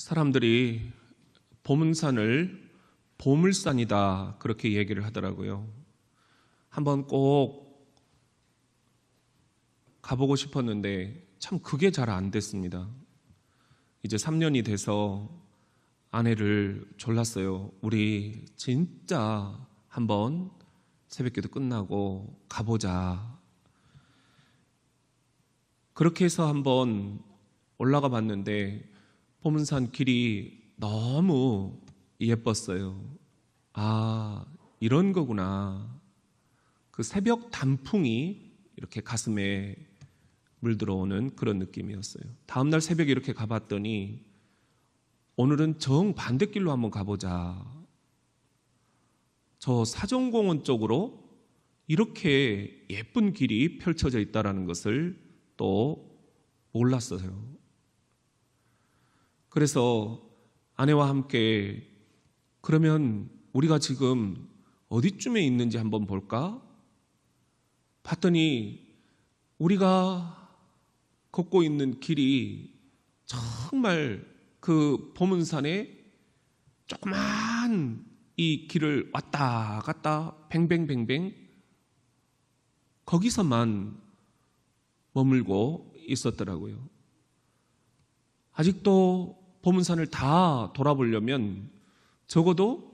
사람들이 보문산을 보물산이다 그렇게 얘기를 하더라고요. 한번 꼭 가보고 싶었는데 참 그게 잘 안 됐습니다. 이제 3년이 돼서 아내를 졸랐어요. 우리 진짜 한번 새벽기도 끝나고 가보자. 그렇게 해서 한번 올라가 봤는데 보문산 길이 너무 예뻤어요. 아, 이런 거구나. 그 새벽 단풍이 이렇게 가슴에 물들어오는 그런 느낌이었어요. 다음날 새벽에 이렇게 가봤더니 오늘은 정반대길로 한번 가보자. 저 사정공원 쪽으로 이렇게 예쁜 길이 펼쳐져 있다는 것을 또 몰랐어요. 그래서 아내와 함께 그러면 우리가 지금 어디쯤에 있는지 한번 볼까? 봤더니 우리가 걷고 있는 길이 정말 그 보문산에 조그만 이 길을 왔다 갔다 뱅뱅뱅뱅 거기서만 머물고 있었더라고요. 아직도 보문산을 다 돌아보려면 적어도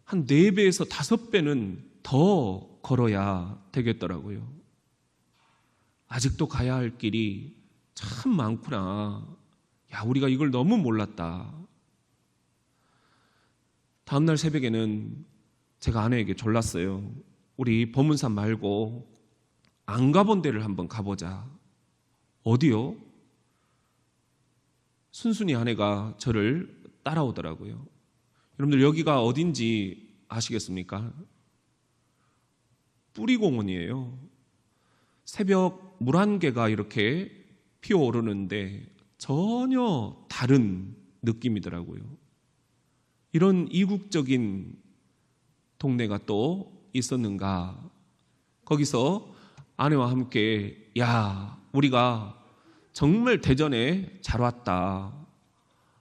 한 4배에서 5배는 더 걸어야 되겠더라고요. 아직도 가야 할 길이 참 많구나. 야, 우리가 이걸 너무 몰랐다. 다음날 새벽에는 제가 아내에게 졸랐어요. 우리 보문산 말고 안 가본 데를 한번 가보자. 어디요? 순순히 아내가 저를 따라오더라고요. 여러분들 여기가 어딘지 아시겠습니까? 뿌리공원이에요. 새벽 물 한 개가 이렇게 피어오르는데 전혀 다른 느낌이더라고요. 이런 이국적인 동네가 또 있었는가? 거기서 아내와 함께 야, 우리가 정말 대전에 잘 왔다.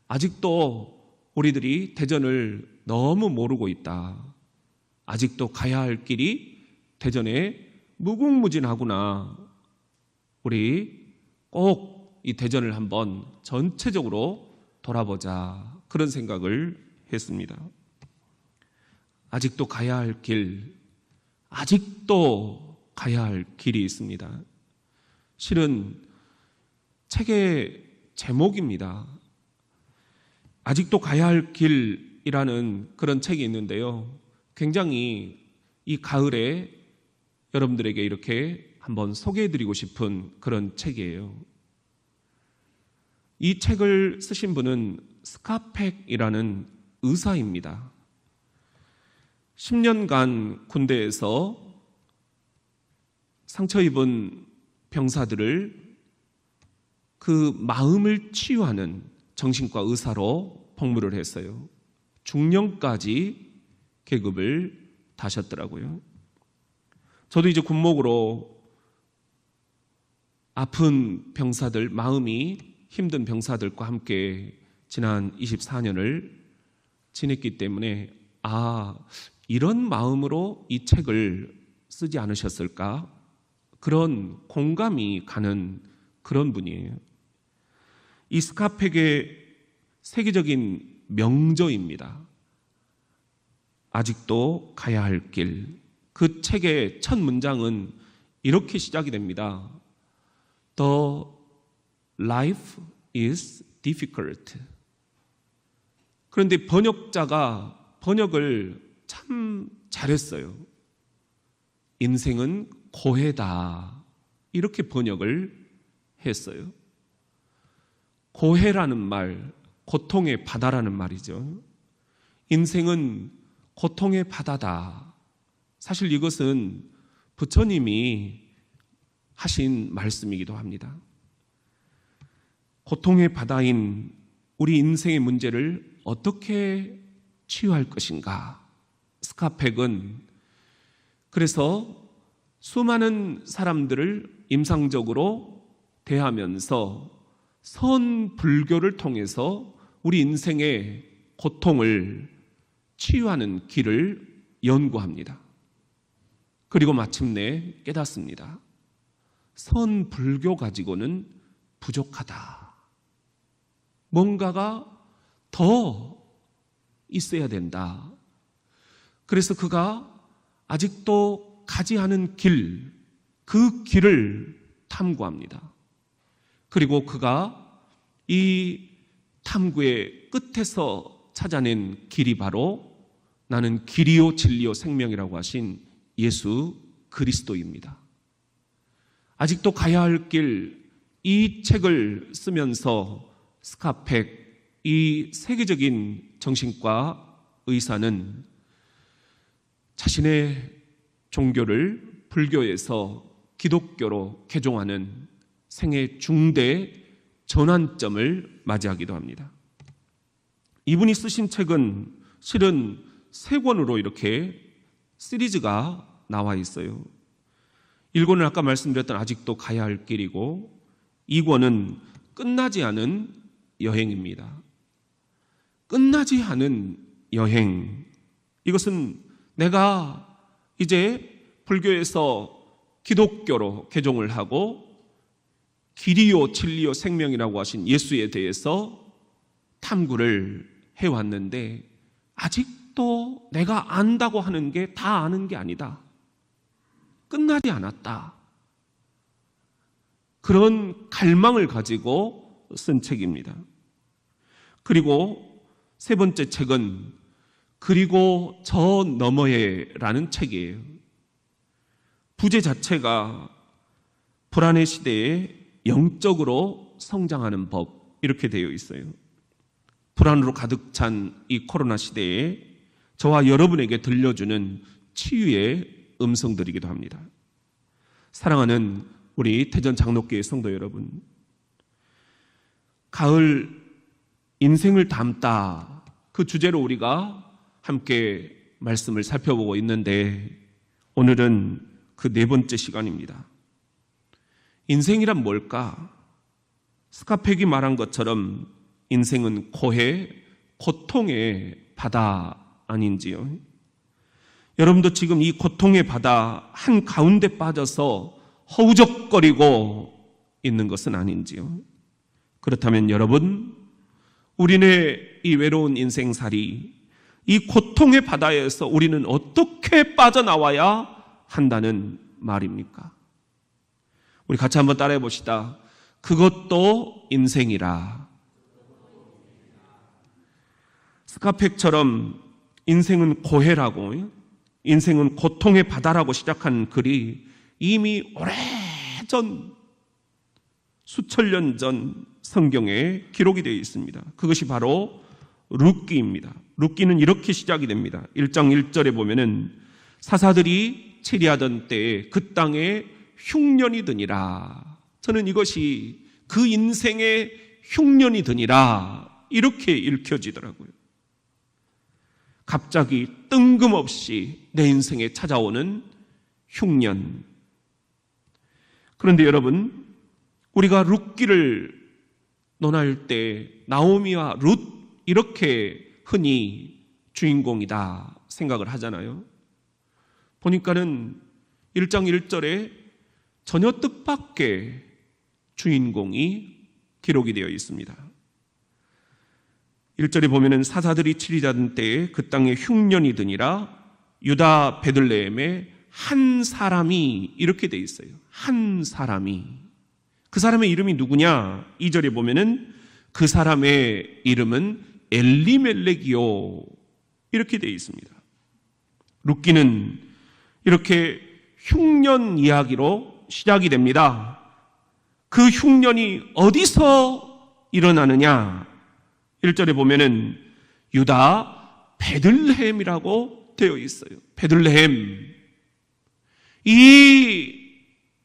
아직도 우리들이 대전을 너무 모르고 있다. 아직도 가야 할 길이 대전에 무궁무진하구나. 우리 꼭 이 대전을 한번 전체적으로 돌아보자. 그런 생각을 했습니다. 아직도 가야 할 길, 아직도 가야 할 길이 있습니다. 실은 책의 제목입니다. 아직도 가야 할 길이라는 그런 책이 있는데요. 굉장히 이 가을에 여러분들에게 이렇게 한번 소개해드리고 싶은 그런 책이에요. 이 책을 쓰신 분은 스카펙이라는 의사입니다. 10년간 군대에서 상처 입은 병사들을 그 마음을 치유하는 정신과 의사로 복무를 했어요. 중령까지 계급을 다셨더라고요. 저도 이제 군목으로 아픈 병사들, 마음이 힘든 병사들과 함께 지난 24년을 지냈기 때문에 이런 마음으로 이 책을 쓰지 않으셨을까? 그런 공감이 가는 그런 분이에요. 이 스카펙의 세계적인 명저입니다. 아직도 가야 할 길. 그 책의 첫 문장은 이렇게 시작이 됩니다. The life is difficult. 그런데 번역자가 번역을 참 잘했어요. 인생은 고해다. 이렇게 번역을 했어요. 고해라는 말, 고통의 바다라는 말이죠. 인생은 고통의 바다다. 사실 이것은 부처님이 하신 말씀이기도 합니다. 고통의 바다인 우리 인생의 문제를 어떻게 치유할 것인가? 스카펙은 그래서 수많은 사람들을 임상적으로 대하면서 선 불교를 통해서 우리 인생의 고통을 치유하는 길을 연구합니다. 그리고 마침내 깨닫습니다. 선 불교 가지고는 부족하다. 뭔가가 더 있어야 된다. 그래서 그가 아직도 가지 않은 길, 그 길을 탐구합니다. 그리고 그가 이 탐구의 끝에서 찾아낸 길이 바로 나는 길이요 진리요 생명이라고 하신 예수 그리스도입니다. 아직도 가야 할 길, 이 책을 쓰면서 스카펙, 이 세계적인 정신과 의사는 자신의 종교를 불교에서 기독교로 개종하는 생애 중대 전환점을 맞이하기도 합니다. 이분이 쓰신 책은 실은 3권으로 이렇게 시리즈가 나와 있어요. 1권은 아까 말씀드렸던 아직도 가야 할 길이고, 2권은 끝나지 않은 여행입니다. 끝나지 않은 여행. 이것은 내가 이제 불교에서 기독교로 개종을 하고 길이요 진리요 생명이라고 하신 예수에 대해서 탐구를 해왔는데 아직도 내가 안다고 하는 게 다 아는 게 아니다. 끝나지 않았다. 그런 갈망을 가지고 쓴 책입니다. 그리고 3번째 책은 그리고 저 너머에라는 책이에요. 부제 자체가 불안의 시대에 영적으로 성장하는 법, 이렇게 되어 있어요. 불안으로 가득 찬 이 코로나 시대에 저와 여러분에게 들려주는 치유의 음성들이기도 합니다. 사랑하는 우리 태전 장로교회 성도 여러분, 가을 인생을 담다, 그 주제로 우리가 함께 말씀을 살펴보고 있는데 오늘은 그 4번째 시간입니다. 인생이란 뭘까? 스카펙이 말한 것처럼 인생은 고해, 고통의 바다 아닌지요? 여러분도 지금 이 고통의 바다 한가운데 빠져서 허우적거리고 있는 것은 아닌지요? 그렇다면 여러분, 우리네 이 외로운 인생살이, 이 고통의 바다에서 우리는 어떻게 빠져나와야 한다는 말입니까? 우리 같이 한번 따라해 봅시다. 그것도 인생이라. 스카펙처럼 인생은 고해라고, 인생은 고통의 바다라고 시작한 글이 이미 오래전, 수천 년 전 성경에 기록이 되어 있습니다. 그것이 바로 룻기입니다. 룻기는 이렇게 시작이 됩니다. 1장 1절에 보면은 사사들이 치리하던 때에 그 땅에 흉년이 드니라. 저는 이것이 그 인생의 흉년이 드니라 이렇게 읽혀지더라고요. 갑자기 뜬금없이 내 인생에 찾아오는 흉년. 그런데 여러분, 우리가 룻기를 논할 때 나오미와 룻 이렇게 흔히 주인공이다 생각을 하잖아요. 보니까는 1장 1절에 전혀 뜻밖의 주인공이 기록이 되어 있습니다. 1절에 보면은 사사들이 치리자던 때에 그 땅에 흉년이 드니라 유다 베들레헴에 한 사람이, 이렇게 되어 있어요. 한 사람이. 그 사람의 이름이 누구냐? 2절에 보면은 그 사람의 이름은 엘리멜렉이요, 이렇게 되어 있습니다. 룻기는 이렇게 흉년 이야기로 시작이 됩니다. 그 흉년이 어디서 일어나느냐? 1절에 보면은 유다 베들레헴이라고 되어 있어요. 베들레헴. 이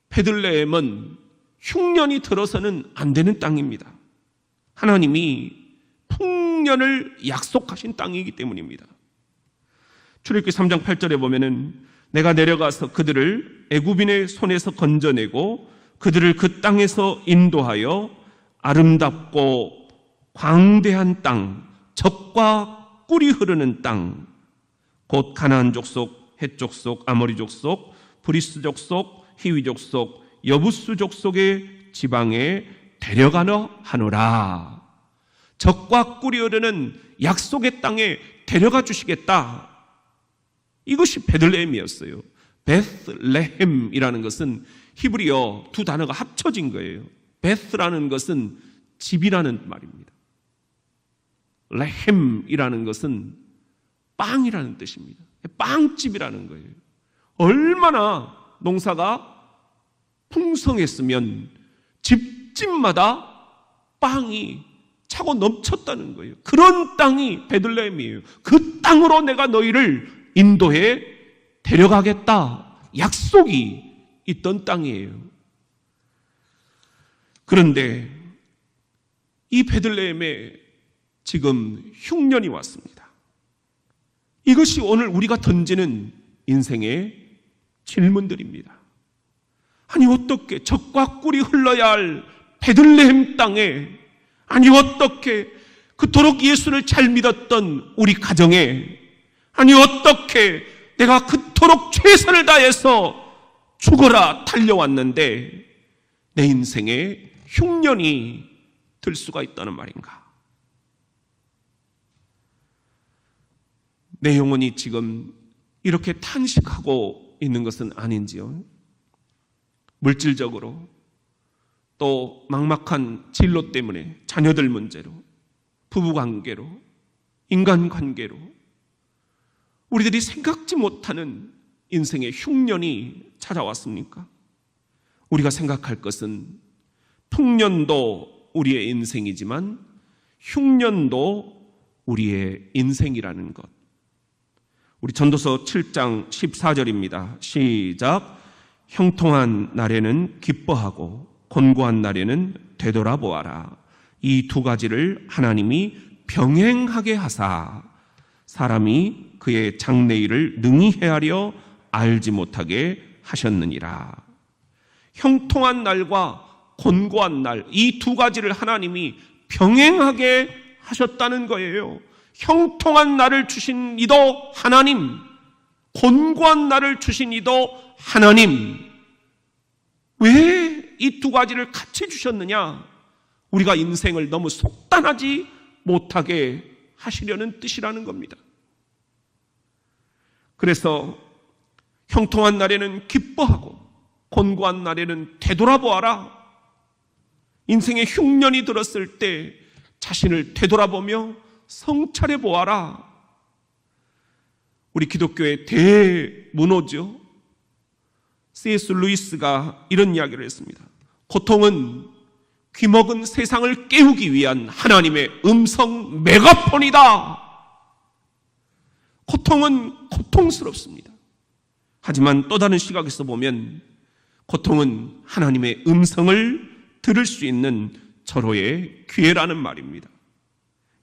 베들레헴은 흉년이 들어서는 안 되는 땅입니다. 하나님이 풍년을 약속하신 땅이기 때문입니다. 출애굽기 3장 8절에 보면은 내가 내려가서 그들을 애굽인의 손에서 건져내고 그들을 그 땅에서 인도하여 아름답고 광대한 땅, 젖과 꿀이 흐르는 땅, 곧 가나안 족속, 헷 족속, 아모리 족속, 브리스 족속, 히위 족속, 여부스 족속의 지방에 데려가려 하노라. 젖과 꿀이 흐르는 약속의 땅에 데려가 주시겠다. 이것이 베들레헴이었어요. 베슬레헴이라는 것은 히브리어 두 단어가 합쳐진 거예요. 베스라는 것은 집이라는 말입니다. 레헴이라는 것은 빵이라는 뜻입니다. 빵집이라는 거예요. 얼마나 농사가 풍성했으면 집집마다 빵이 차고 넘쳤다는 거예요. 그런 땅이 베들레헴이에요. 그 땅으로 내가 너희를 인도해 데려가겠다. 약속이 있던 땅이에요. 그런데 이 베들레헴에 지금 흉년이 왔습니다. 이것이 오늘 우리가 던지는 인생의 질문들입니다. 아니 어떻게 젖과 꿀이 흘러야 할 베들레헴 땅에, 아니 어떻게 그토록 예수를 잘 믿었던 우리 가정에, 아니 어떻게 내가 그토록 최선을 다해서 죽어라 달려왔는데 내 인생에 흉년이 들 수가 있다는 말인가? 내 영혼이 지금 이렇게 탄식하고 있는 것은 아닌지요? 물질적으로, 또 막막한 진로 때문에, 자녀들 문제로, 부부관계로, 인간관계로 우리들이 생각지 못하는 인생의 흉년이 찾아왔습니까? 우리가 생각할 것은 풍년도 우리의 인생이지만 흉년도 우리의 인생이라는 것. 우리 전도서 7장 14절입니다. 시작. 형통한 날에는 기뻐하고 곤고한 날에는 되돌아보아라. 이 두 가지를 하나님이 병행하게 하사 사람이 그의 장래일을 능히 헤아려 알지 못하게 하셨느니라. 형통한 날과 곤고한 날, 이 두 가지를 하나님이 병행하게 하셨다는 거예요. 형통한 날을 주신 이도 하나님, 곤고한 날을 주신 이도 하나님. 왜 이 두 가지를 같이 주셨느냐? 우리가 인생을 너무 속단하지 못하게 하시려는 뜻이라는 겁니다. 그래서 형통한 날에는 기뻐하고 곤고한 날에는 되돌아보아라. 인생의 흉년이 들었을 때 자신을 되돌아보며 성찰해 보아라. 우리 기독교의 대문호죠. C.S. 루이스가 이런 이야기를 했습니다. 고통은 귀먹은 세상을 깨우기 위한 하나님의 음성 메가폰이다. 고통은 고통스럽습니다. 하지만 또 다른 시각에서 보면 고통은 하나님의 음성을 들을 수 있는 절호의 기회라는 말입니다.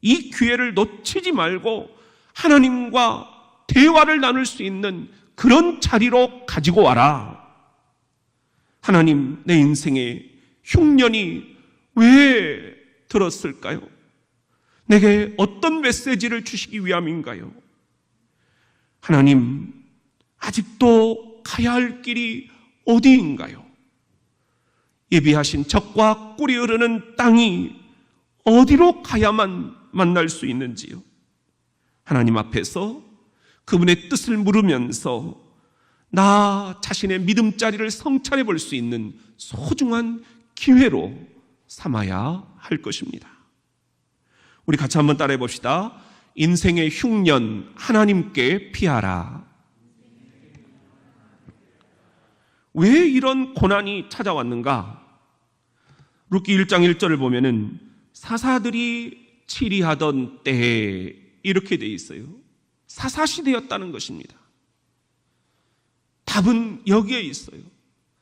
이 기회를 놓치지 말고 하나님과 대화를 나눌 수 있는 그런 자리로 가지고 와라. 하나님, 내 인생에 흉년이 왜 들었을까요? 내게 어떤 메시지를 주시기 위함인가요? 하나님, 아직도 가야 할 길이 어디인가요? 예비하신 젖과 꿀이 흐르는 땅이 어디로 가야만 만날 수 있는지요? 하나님 앞에서 그분의 뜻을 물으면서 나 자신의 믿음자리를 성찰해 볼 수 있는 소중한 기회로 삼아야 할 것입니다. 우리 같이 한번 따라해 봅시다. 인생의 흉년 하나님께 피하라. 왜 이런 고난이 찾아왔는가? 룻기 1장 1절을 보면은 사사들이 치리하던 때에 이렇게 돼 있어요. 사사시대였다는 것입니다. 답은 여기에 있어요.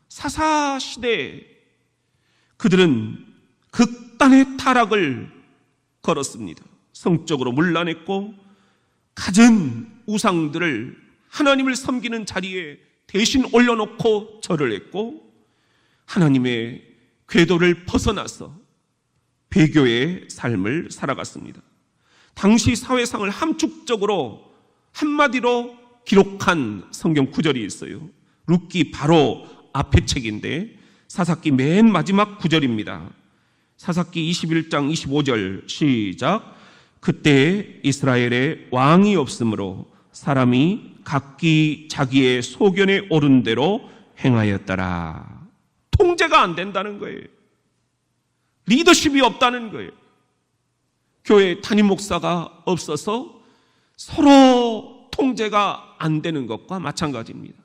사사시대에 그들은 극단의 타락을 걸었습니다. 성적으로 문란했고 갖은 우상들을 하나님을 섬기는 자리에 대신 올려놓고 절을 했고 하나님의 궤도를 벗어나서 배교의 삶을 살아갔습니다. 당시 사회상을 함축적으로 한마디로 기록한 성경 구절이 있어요. 룻기 바로 앞에 책인데 사사기 맨 마지막 구절입니다. 사사기 21장 25절 시작. 그때 이스라엘에 왕이 없으므로 사람이 각기 자기의 소견에 오른 대로 행하였더라. 통제가 안 된다는 거예요. 리더십이 없다는 거예요. 교회 담임 목사가 없어서 서로 통제가 안 되는 것과 마찬가지입니다.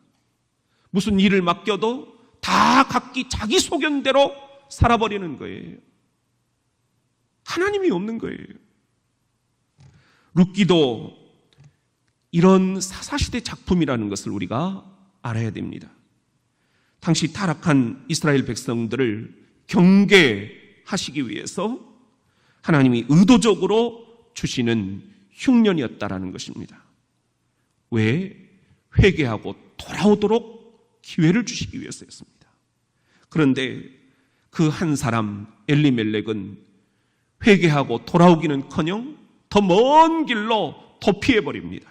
무슨 일을 맡겨도 다 각기 자기 소견대로 살아버리는 거예요. 하나님이 없는 거예요. 룻기도 이런 사사시대 작품이라는 것을 우리가 알아야 됩니다. 당시 타락한 이스라엘 백성들을 경계하시기 위해서 하나님이 의도적으로 주시는 흉년이었다라는 것입니다. 왜? 회개하고 돌아오도록 기회를 주시기 위해서였습니다. 그런데 그 한 사람 엘리멜렉은 회개하고 돌아오기는커녕 더 먼 길로 도피해버립니다.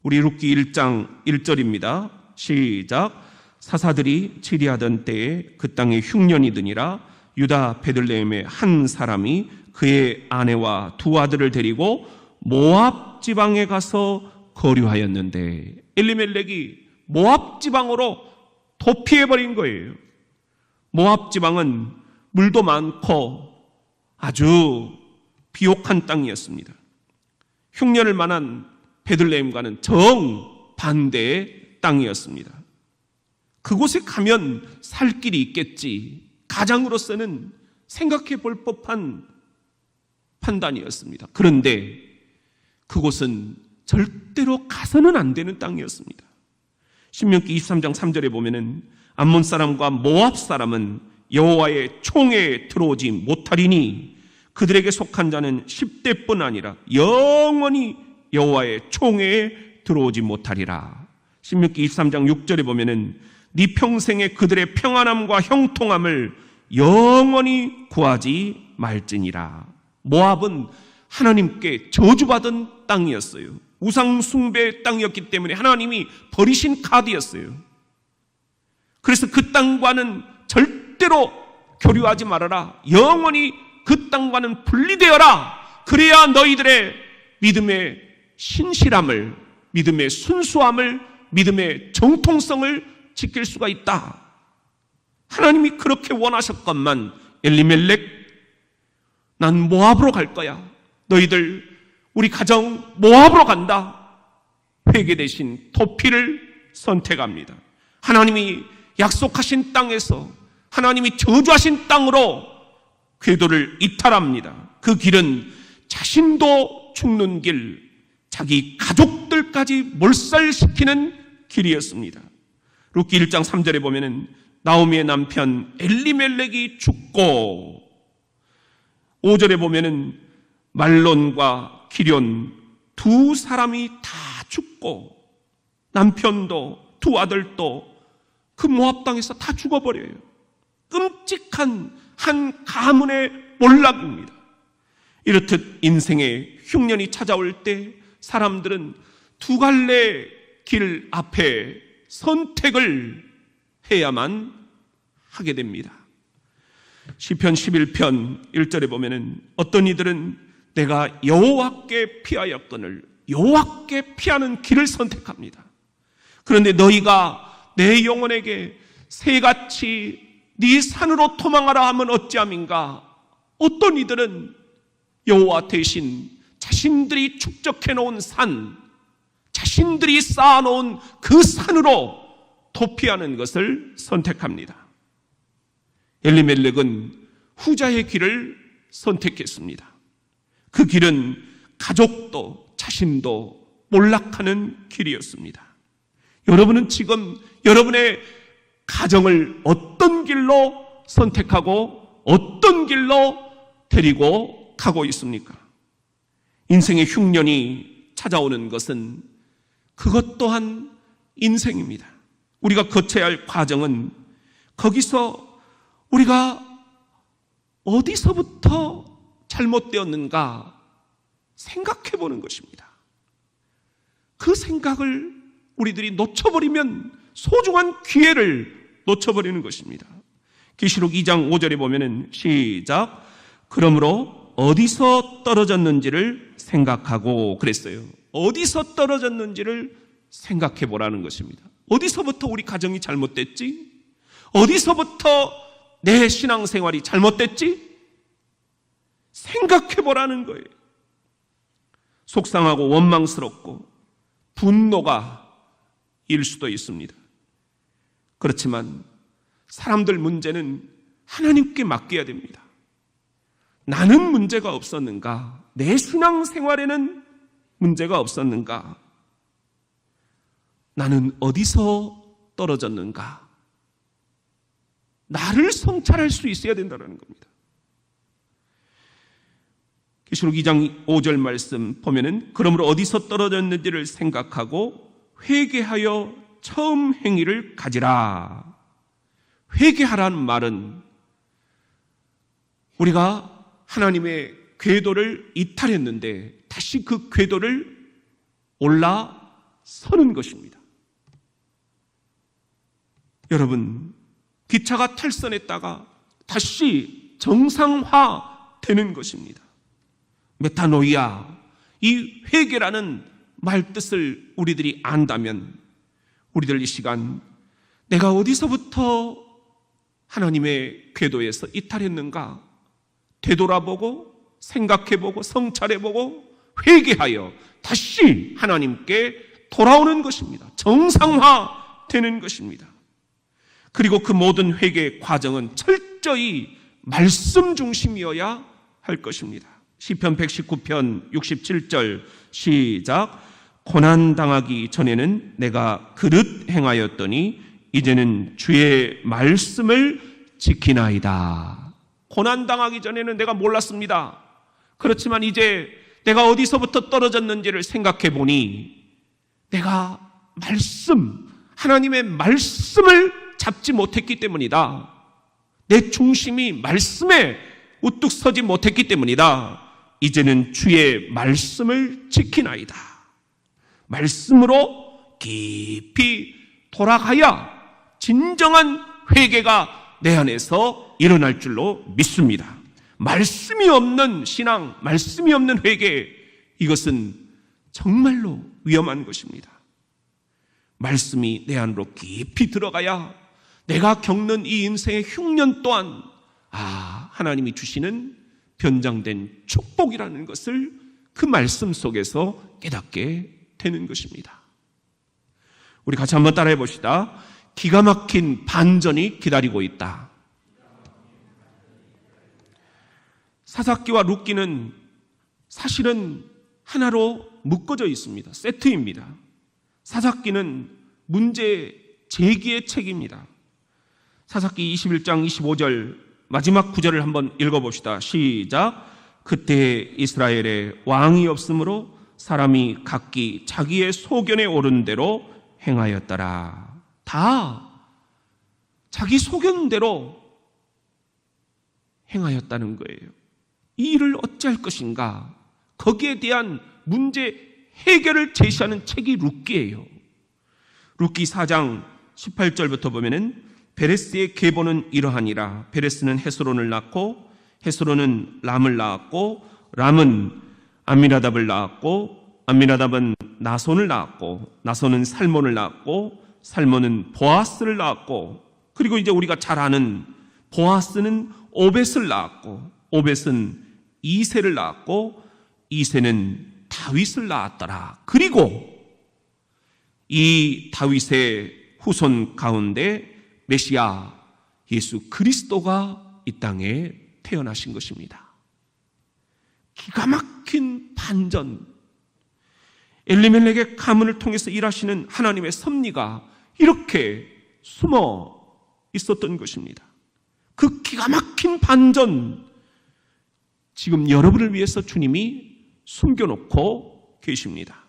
우리 룻기 1장 1절입니다. 시작. 사사들이 치리하던 때에 그 땅에 흉년이 드니라. 유다 베들레헴의 한 사람이 그의 아내와 두 아들을 데리고 모압 지방에 가서 거류하였는데, 엘리멜렉이 모압 지방으로 도피해버린 거예요. 모압 지방은 물도 많고 아주 비옥한 땅이었습니다. 흉년을 만한 베들레헴과는 정반대의 땅이었습니다. 그곳에 가면 살 길이 있겠지, 가장으로서는 생각해 볼 법한 판단이었습니다. 그런데 그곳은 절대로 가서는 안 되는 땅이었습니다. 신명기 23장 3절에 보면은 암몬 사람과 모압 사람은 여호와의 총에 들어오지 못하리니 그들에게 속한 자는 10대뿐 아니라 영원히 여호와의 총에 들어오지 못하리라. 신명기 23장 6절에 보면은 네 평생에 그들의 평안함과 형통함을 영원히 구하지 말지니라. 모압은 하나님께 저주받은 땅이었어요. 우상 숭배의 땅이었기 때문에 하나님이 버리신 카드였어요. 그래서 그 땅과는 절대로 교류하지 말아라. 영원히 그 땅과는 분리되어라. 그래야 너희들의 믿음의 신실함을, 믿음의 순수함을, 믿음의 정통성을 지킬 수가 있다. 하나님이 그렇게 원하셨건만 엘리멜렉, 난 모압으로 갈 거야. 너희들 우리 가정 모압으로 간다. 회개 대신 도피를 선택합니다. 하나님이 약속하신 땅에서, 하나님이 저주하신 땅으로 궤도를 이탈합니다. 그 길은 자신도 죽는 길, 자기 가족들까지 몰살시키는 길이었습니다. 룻기 1장 3절에 보면은 나오미의 남편 엘리멜렉이 죽고, 5절에 보면은 말론과 기럨 두 사람이 다 죽고, 남편도 두 아들도 그 모압 땅에서 다 죽어버려요. 끔찍한 한 가문의 몰락입니다. 이렇듯 인생의 흉년이 찾아올 때 사람들은 두 갈래 길 앞에 선택을 해야만 하게 됩니다. 시편 11편 1절에 보면은 어떤 이들은 내가 여호와께 피하였거늘 여호와께 피하는 길을 선택합니다. 그런데 너희가 내 영혼에게 새같이 네 산으로 도망하라 하면 어찌함인가? 어떤 이들은 여호와 대신 자신들이 축적해 놓은 산, 자신들이 쌓아놓은 그 산으로 도피하는 것을 선택합니다. 엘리멜렉은 후자의 길을 선택했습니다. 그 길은 가족도 자신도 몰락하는 길이었습니다. 여러분은 지금 여러분의 가정을 어떤 길로 선택하고 어떤 길로 데리고 가고 있습니까? 인생의 흉년이 찾아오는 것은 그것 또한 인생입니다. 우리가 거쳐야 할 과정은 거기서 우리가 어디서부터 잘못되었는가 생각해 보는 것입니다. 그 생각을 우리들이 놓쳐버리면 소중한 기회를 놓쳐버리는 것입니다. 계시록 2장 5절에 보면은 시작. 그러므로 어디서 떨어졌는지를 생각하고 그랬어요. 어디서 떨어졌는지를 생각해 보라는 것입니다. 어디서부터 우리 가정이 잘못됐지? 어디서부터 내 신앙생활이 잘못됐지? 생각해 보라는 거예요. 속상하고 원망스럽고 분노가 일 수도 있습니다. 그렇지만 사람들 문제는 하나님께 맡겨야 됩니다. 나는 문제가 없었는가? 내 신앙생활에는 문제가 없었는가? 나는 어디서 떨어졌는가? 나를 성찰할 수 있어야 된다는 겁니다. 계시록 2장 5절 말씀 보면은 그러므로 어디서 떨어졌는지를 생각하고 회개하여 처음 행위를 가지라. 회개하라는 말은 우리가 하나님의 궤도를 이탈했는데 다시 그 궤도를 올라서는 것입니다. 여러분, 기차가 탈선했다가 다시 정상화되는 것입니다. 메타노이아, 이 회개라는 말 뜻을 우리들이 안다면 우리들 이 시간 내가 어디서부터 하나님의 궤도에서 이탈했는가 되돌아보고 생각해보고 성찰해보고 회개하여 다시 하나님께 돌아오는 것입니다. 정상화되는 것입니다. 그리고 그 모든 회개 과정은 철저히 말씀 중심이어야 할 것입니다. 시편 119편 67절 시작. 고난당하기 전에는 내가 그릇 행하였더니 이제는 주의 말씀을 지키나이다. 고난당하기 전에는 내가 몰랐습니다. 그렇지만 이제 내가 어디서부터 떨어졌는지를 생각해 보니 내가 하나님의 말씀을 잡지 못했기 때문이다. 내 중심이 말씀에 우뚝 서지 못했기 때문이다. 이제는 주의 말씀을 지키나이다. 말씀으로 깊이 돌아가야 진정한 회개가 내 안에서 일어날 줄로 믿습니다. 말씀이 없는 신앙, 말씀이 없는 회개, 이것은 정말로 위험한 것입니다. 말씀이 내 안으로 깊이 들어가야 내가 겪는 이 인생의 흉년 또한 하나님이 주시는 변장된 축복이라는 것을 그 말씀 속에서 깨닫게 되는 것입니다. 우리 같이 한번 따라해 봅시다. 기가 막힌 반전이 기다리고 있다. 사사기와 룻기는 사실은 하나로 묶어져 있습니다. 세트입니다. 사사기는 문제 제기의 책입니다. 사사기 21장 25절 마지막 구절을 한번 읽어봅시다. 시작. 그때 이스라엘에 왕이 없으므로 사람이 각기 자기의 소견에 오른 대로 행하였더라. 다 자기 소견대로 행하였다는 거예요. 이 일을 어찌할 것인가? 거기에 대한 문제 해결을 제시하는 책이 룻기예요. 룻기 4장 18절부터 보면은 베레스의 계보는 이러하니라. 베레스는 헤스론을 낳고 헤스론은 람을 낳았고 람은 암미나답을 낳았고 암미나답은 나손을 낳았고 나손은 살몬을 낳았고 살몬은 보아스를 낳았고 그리고 이제 우리가 잘 아는 보아스는 오벳을 낳았고 오벳은 이새를 낳았고 이새는 다윗을 낳았더라. 그리고 이 다윗의 후손 가운데 메시아 예수 그리스도가 이 땅에 태어나신 것입니다. 기가 막힌 반전, 엘리멜렉의 가문을 통해서 일하시는 하나님의 섭리가 이렇게 숨어 있었던 것입니다. 그 기가 막힌 반전, 지금 여러분을 위해서 주님이 숨겨놓고 계십니다.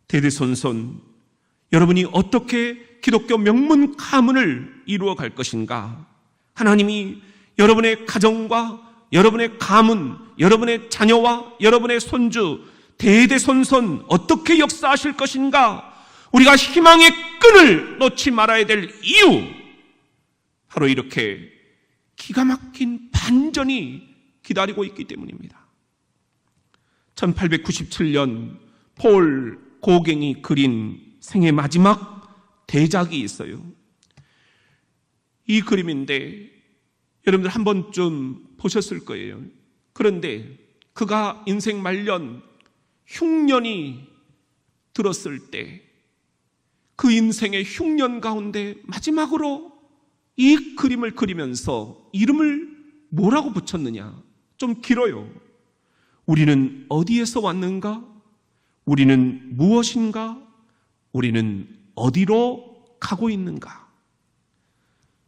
대대손손 여러분이 어떻게 기독교 명문 가문을 이루어 갈 것인가? 하나님이 여러분의 가정과 여러분의 가문, 여러분의 자녀와 여러분의 손주, 대대손손 어떻게 역사하실 것인가? 우리가 희망의 끈을 놓지 말아야 될 이유, 바로 이렇게 기가 막힌 반전이 기다리고 있기 때문입니다. 1897년 폴 고갱이 그린 생애 마지막 대작이 있어요. 이 그림인데 여러분들 한 번쯤 보셨을 거예요. 그런데 그가 인생 말년 흉년이 들었을 때 그 인생의 흉년 가운데 마지막으로 이 그림을 그리면서 이름을 뭐라고 붙였느냐? 좀 길어요. 우리는 어디에서 왔는가? 우리는 무엇인가? 우리는 어디로 가고 있는가?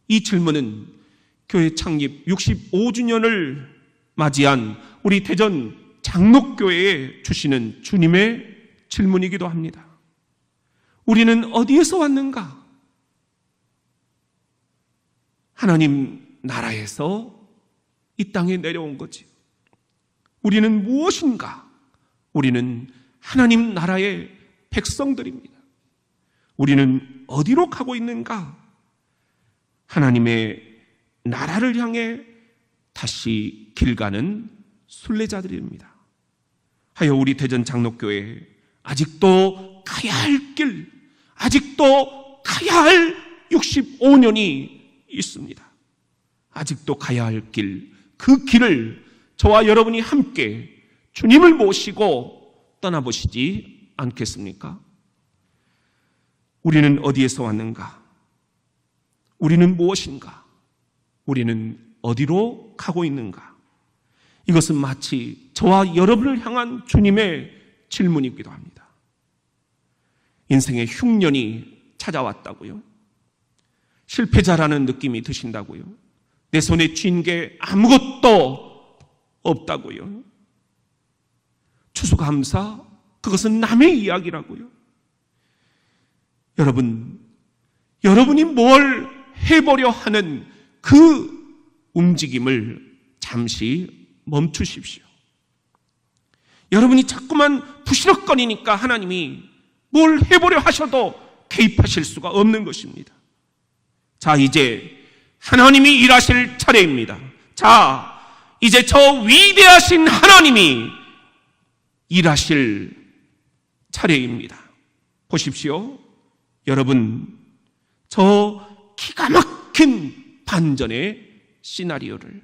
이 질문은 교회 창립 65주년을 맞이한 우리 대전 장로교회에 주시는 주님의 질문이기도 합니다. 우리는 어디에서 왔는가? 하나님 나라에서 이 땅에 내려온 거지. 우리는 무엇인가? 우리는 하나님 나라의 백성들입니다. 우리는 어디로 가고 있는가? 하나님의 나라를 향해 다시 길 가는 순례자들입니다. 하여 우리 대전 장로교회 아직도 가야 할 길, 아직도 가야 할 65년이 있습니다. 아직도 가야 할 길, 그 길을 저와 여러분이 함께 주님을 모시고 떠나보시지 않겠습니까? 우리는 어디에서 왔는가? 우리는 무엇인가? 우리는 어디로 가고 있는가? 이것은 마치 저와 여러분을 향한 주님의 질문이기도 합니다. 인생의 흉년이 찾아왔다고요? 실패자라는 느낌이 드신다고요? 내 손에 쥔 게 아무것도 없다고요? 추수감사, 그것은 남의 이야기라고요? 여러분이 뭘 해보려 하는 그 움직임을 잠시 멈추십시오. 여러분이 자꾸만 부시럭거리니까 하나님이 뭘 해보려 하셔도 개입하실 수가 없는 것입니다. 자, 이제 하나님이 일하실 차례입니다. 자, 이제 저 위대하신 하나님이 일하실 차례입니다. 보십시오. 여러분, 저 기가 막힌 반전의 시나리오를